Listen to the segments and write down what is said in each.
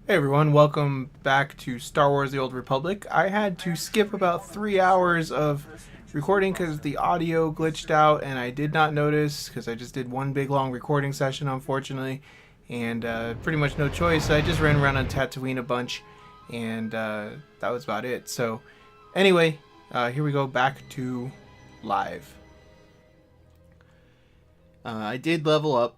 Hey everyone, welcome back to Star Wars The Old Republic. I had to skip about 3 hours of recording because the audio glitched out and I did not notice because I just did one big long recording session, unfortunately, and pretty much no choice. I just ran around on Tatooine a bunch and that was about it. So, anyway, here we go back to live. I did level up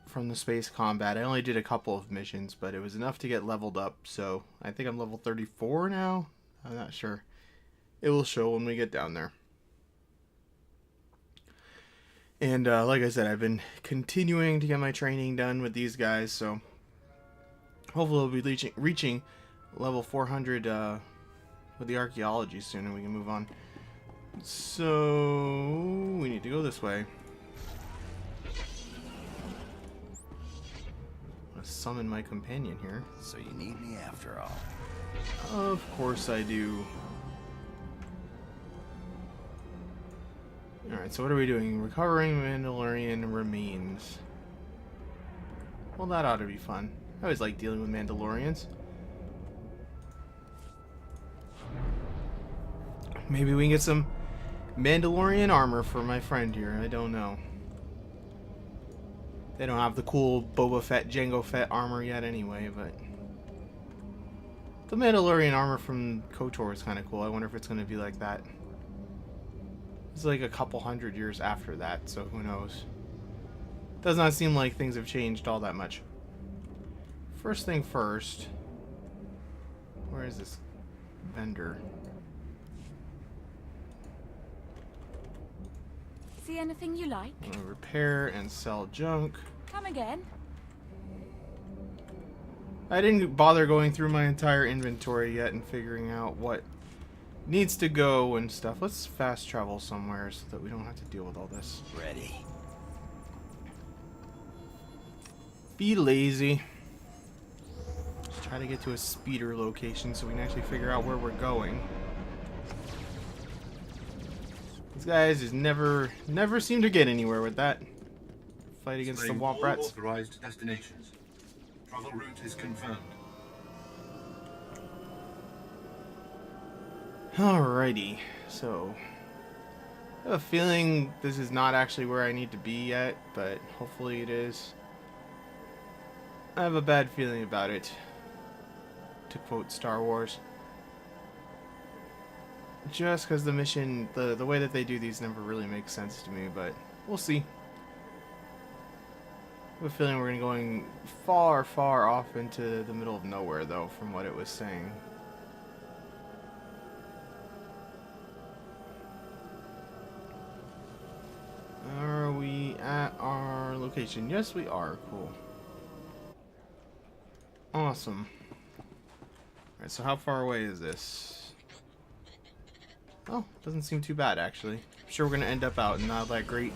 from the space combat. I only did a couple of missions, but it was enough to get leveled up. So I think I'm level 34 now. I'm not sure. It will show when we get down there. And like I said, I've been continuing to get my training done with these guys. So hopefully we'll be reaching level 400 with the archaeology soon, and we can move on. So we need to go this way. Summon my companion here. So you need me after all. Of course I do. Alright, so what are we doing? Recovering Mandalorian remains. Well, that ought to be fun. I always like dealing with Mandalorians. Maybe we can get some Mandalorian armor for my friend here. I don't know. They don't have the cool Boba Fett, Jango Fett armor yet anyway, but the Mandalorian armor from KOTOR is kind of cool. I wonder if it's going to be like that. It's like a couple hundred years after that, so who knows. Does not seem like things have changed all that much. First thing first, where is this vendor? See anything you like? Repair and sell junk. Come again. I didn't bother going through my entire inventory yet and figuring out what needs to go and stuff. Let's fast travel somewhere so that we don't have to deal with all this. Ready. Be lazy. Just try to get to a speeder location so we can actually figure out where we're going. These guys just never seem to get anywhere with that. Fight against the Womp Rats. Authorized destinations. Travel route is confirmed. Alrighty, so I have a feeling this is not actually where I need to be yet, but hopefully it is. I have a bad feeling about it, to quote Star Wars. Just because the mission, the way that they do these never really makes sense to me, but we'll see. I have a feeling we're going far, far off into the middle of nowhere, though, from what it was saying. Are we at our location? Yes, we are. Cool. Awesome. Alright, so how far away is this? Oh, doesn't seem too bad, actually. I'm sure we're going to end up out in not that great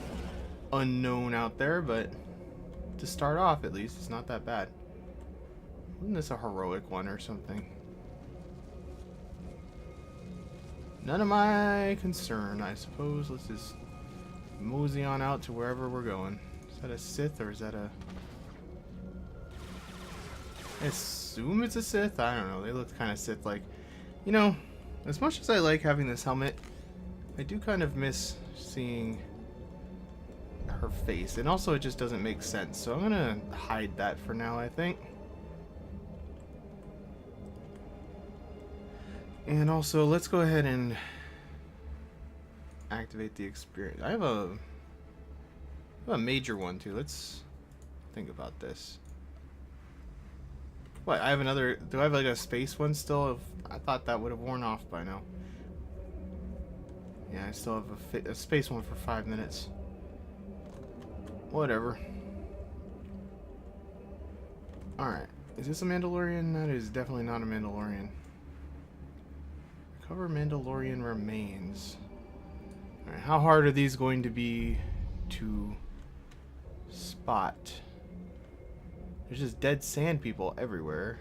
unknown out there, but to start off, at least, it's not that bad. Wasn't this a heroic one or something? None of my concern, I suppose. Let's just mosey on out to wherever we're going. Is that a Sith or is that a... I assume it's a Sith? I don't know. They look kind of Sith-like. You know, as much as I like having this helmet, I do kind of miss seeing her face. And also it just doesn't make sense. So I'm going to hide that for now, I think. And also, let's go ahead and activate the experience. I have a major one too. Let's think about this. What, I have another... Do I have like a space one still? I thought that would have worn off by now. Yeah, I still have a space one for 5 minutes. Whatever. Alright. Is this a Mandalorian? That is definitely not a Mandalorian. Recover Mandalorian remains. Alright, how hard are these going to be to spot? There's just dead sand people everywhere.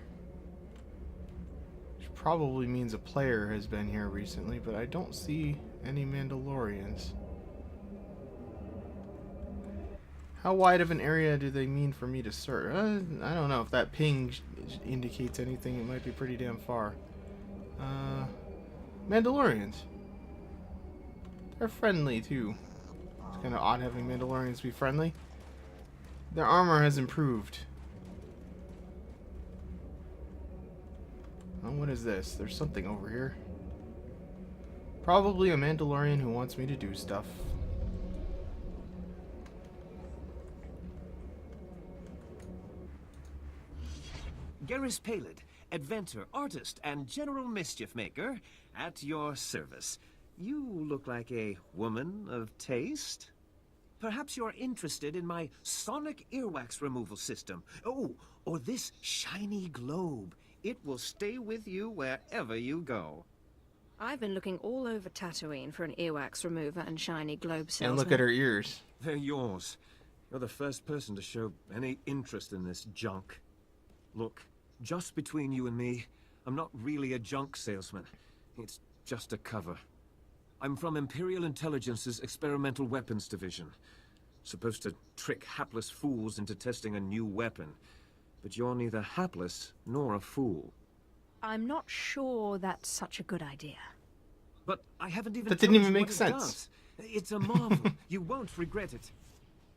Which probably means a player has been here recently, but I don't see any Mandalorians. How wide of an area do they mean for me to search? I don't know if that ping indicates anything. It might be pretty damn far. Mandalorians. They're friendly too. It's kind of odd having Mandalorians be friendly. Their armor has improved. Oh, what is this? There's something over here. Probably a Mandalorian who wants me to do stuff. Garrus Palid, inventor, artist, and general mischief maker, at your service. You look like a woman of taste. Perhaps you're interested in my sonic earwax removal system. Oh, or this shiny globe. It will stay with you wherever you go. I've been looking all over Tatooine for an earwax remover and shiny globe salesman. And look at her ears. They're yours. You're the first person to show any interest in this junk. Look, just between you and me, I'm not really a junk salesman. It's just a cover. I'm from Imperial Intelligence's Experimental Weapons Division. Supposed to trick hapless fools into testing a new weapon. But you're neither hapless nor a fool. I'm not sure that's such a good idea. But I haven't even That didn't told even you make what it sense. does. It's a marvel. You won't regret it.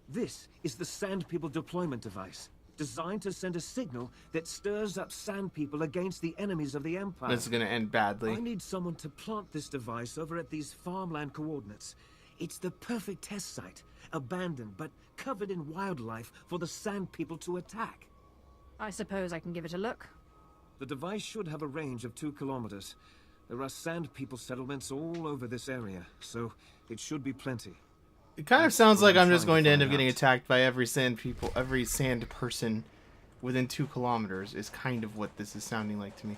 This is the Sand People deployment device, designed to send a signal that stirs up Sand People against the enemies of the Empire. This is gonna end badly. I need someone to plant this device over at these farmland coordinates. It's the perfect test site, abandoned but covered in wildlife for the Sand People to attack. I suppose I can give it a look. The device should have a range of 2 kilometers. There are Sand People settlements all over this area, so it should be plenty. It kind of That's sounds what like I'm I'm just trying going to to end up find getting out. attacked by every sand person within 2 kilometers is kind of what this is sounding like to me.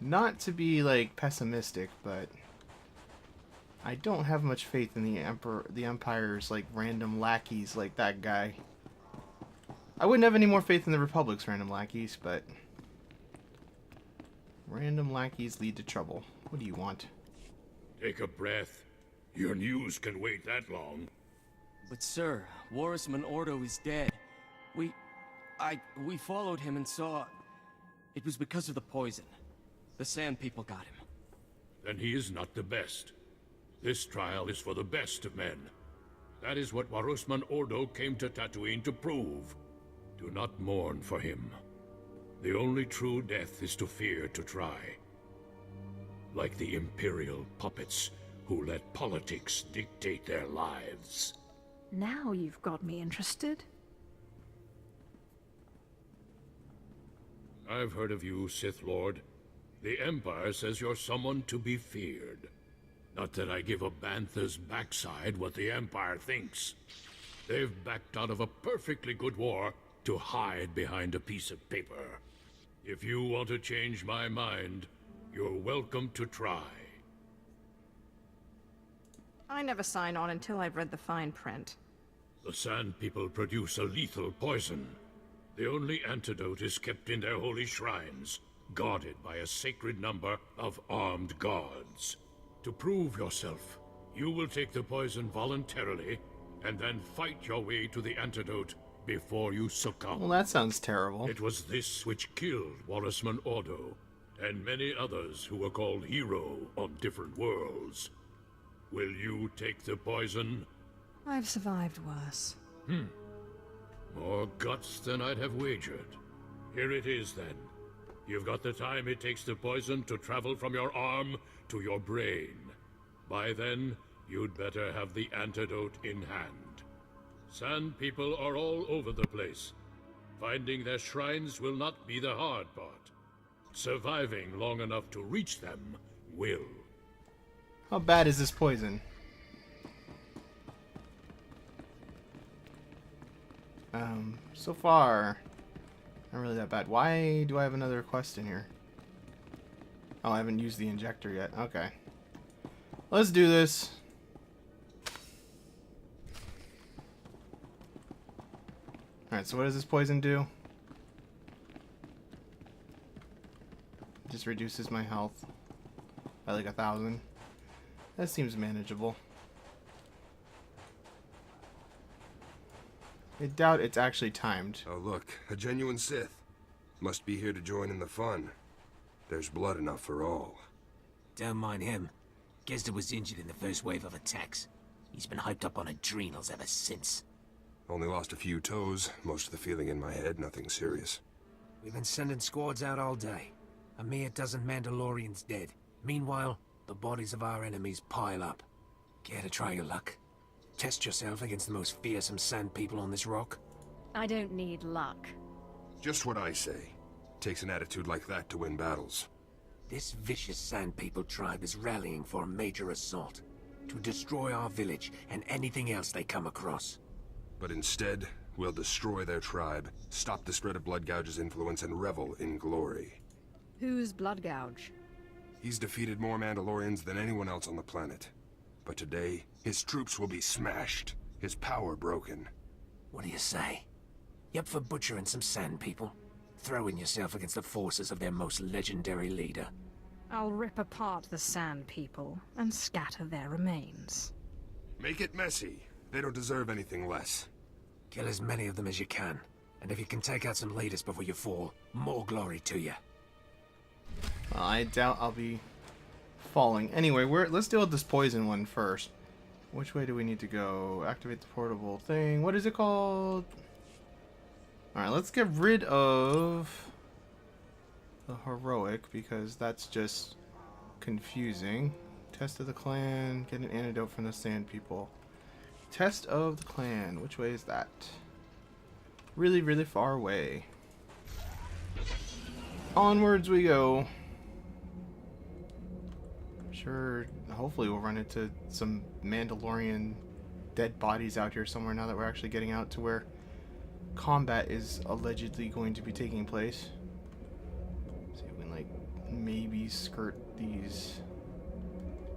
Not to be like pessimistic, but I don't have much faith in the Empire's like random lackeys like that guy. I wouldn't have any more faith in the Republic's random lackeys, but random lackeys lead to trouble. What do you want? Take a breath. Your news can wait that long. But sir, Warisman Ordo is dead. We followed him and saw... It was because of the poison. The Sand People got him. Then he is not the best. This trial is for the best of men. That is what Warusman Ordo came to Tatooine to prove. Do not mourn for him. The only true death is to fear to try. Like the Imperial puppets who let politics dictate their lives. Now you've got me interested. I've heard of you, Sith Lord. The Empire says you're someone to be feared. Not that I give a bantha's backside what the Empire thinks. They've backed out of a perfectly good war to hide behind a piece of paper. If you want to change my mind, you're welcome to try. I never sign on until I've read the fine print. The Sand People produce a lethal poison. The only antidote is kept in their holy shrines, guarded by a sacred number of armed guards. To prove yourself, you will take the poison voluntarily, and then fight your way to the antidote before you succumb. Well, that sounds terrible. It was this which killed Warisman Ordo, and many others who were called hero on different worlds. Will you take the poison? I've survived worse. More guts than I'd have wagered. Here it is, then. You've got the time it takes the poison to travel from your arm to your brain. By then, you'd better have the antidote in hand. Sand People are all over the place. Finding their shrines will not be the hard part. Surviving long enough to reach them will. How bad is this poison? So far, not really that bad. Why do I have another quest in here? Oh, I haven't used the injector yet. Okay. Let's do this. Alright, so what does this poison do? Just reduces my health by like 1,000. That seems manageable. I doubt it's actually timed. Oh look, a genuine Sith. Must be here to join in the fun. There's blood enough for all. Don't mind him. Gizda was injured in the first wave of attacks. He's been hyped up on adrenals ever since. Only lost a few toes, most of the feeling in my head, nothing serious. We've been sending squads out all day. A mere dozen Mandalorians dead. Meanwhile, the bodies of our enemies pile up. Care to try your luck? Test yourself against the most fearsome sand people on this rock? I don't need luck. Just what I say. Takes an attitude like that to win battles. This vicious sand people tribe is rallying for a major assault. To destroy our village and anything else they come across. But instead, we'll destroy their tribe, stop the spread of Bloodgouge's influence, and revel in glory. Who's Bloodgouge? He's defeated more Mandalorians than anyone else on the planet. But today, his troops will be smashed, his power broken. What do you say? You up for butchering some sand people? Throwing yourself against the forces of their most legendary leader? I'll rip apart the sand people and scatter their remains. Make it messy. They don't deserve anything less. Kill as many of them as you can. And if you can take out some leaders before you fall, more glory to you. Well, I doubt I'll be falling. Anyway, let's deal with this poison one first. Which way do we need to go? Activate the portable thing. What is it called? Alright, let's get rid of the heroic, because that's just confusing. Test of the clan. Get an antidote from the sand people. Test of the clan. Which way is that? Really, really far away. Onwards we go. Sure, hopefully we'll run into some Mandalorian dead bodies out here somewhere now that we're actually getting out to where combat is allegedly going to be taking place. See if we can, like, maybe skirt these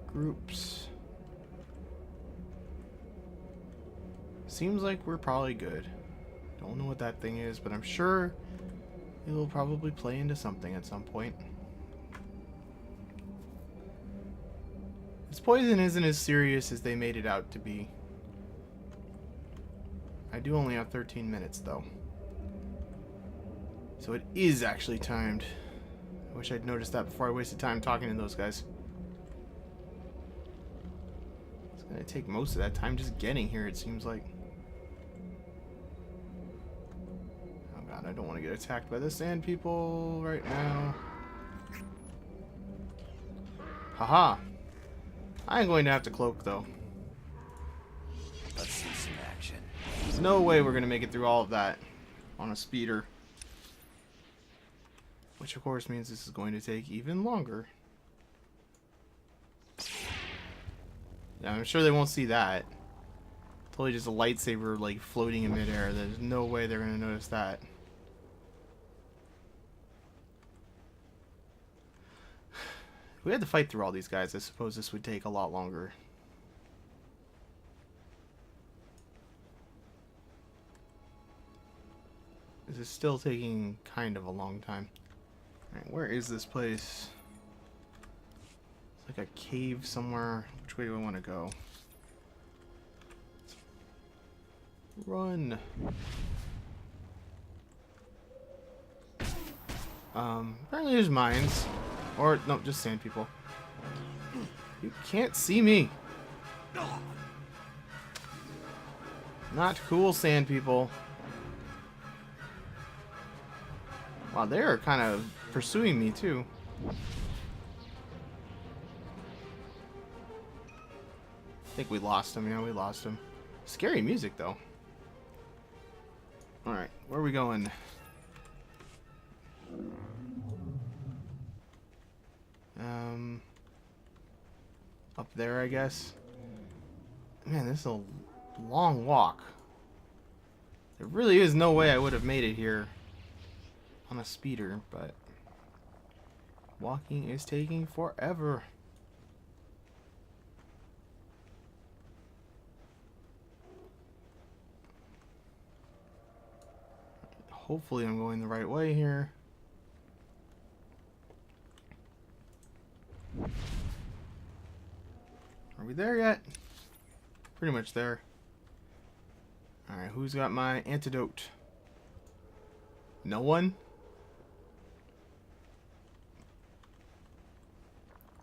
groups. Seems like we're probably good. Don't know what that thing is, but I'm sure it will probably play into something at some point. This poison isn't as serious as they made it out to be. I do only have 13 minutes though. So it is actually timed. I wish I'd noticed that before I wasted time talking to those guys. It's gonna take most of that time just getting here, it seems like. Oh god, I don't want to get attacked by the sand people right now. Haha. I am going to have to cloak though. Let's see some action. There's no way we're going to make it through all of that on a speeder. Which of course means this is going to take even longer. Yeah, I'm sure they won't see that. Totally just a lightsaber like floating in midair. There's no way they're going to notice that. If we had to fight through all these guys, I suppose this would take a lot longer. This is still taking kind of a long time. Alright, where is this place? It's like a cave somewhere. Which way do I want to go? Run! Apparently there's mines. Or, no, just sand people. You can't see me! Not cool, sand people. Wow, they're kind of pursuing me, too. I think we lost him. Yeah, we lost him. Scary music, though. Alright, where are we going? Up there, I guess. Man, this is a long walk. There really is no way I would have made it here on a speeder, but walking is taking forever. Hopefully I'm going the right way here. Are we there yet? Pretty much there. Alright, who's got my antidote? No one?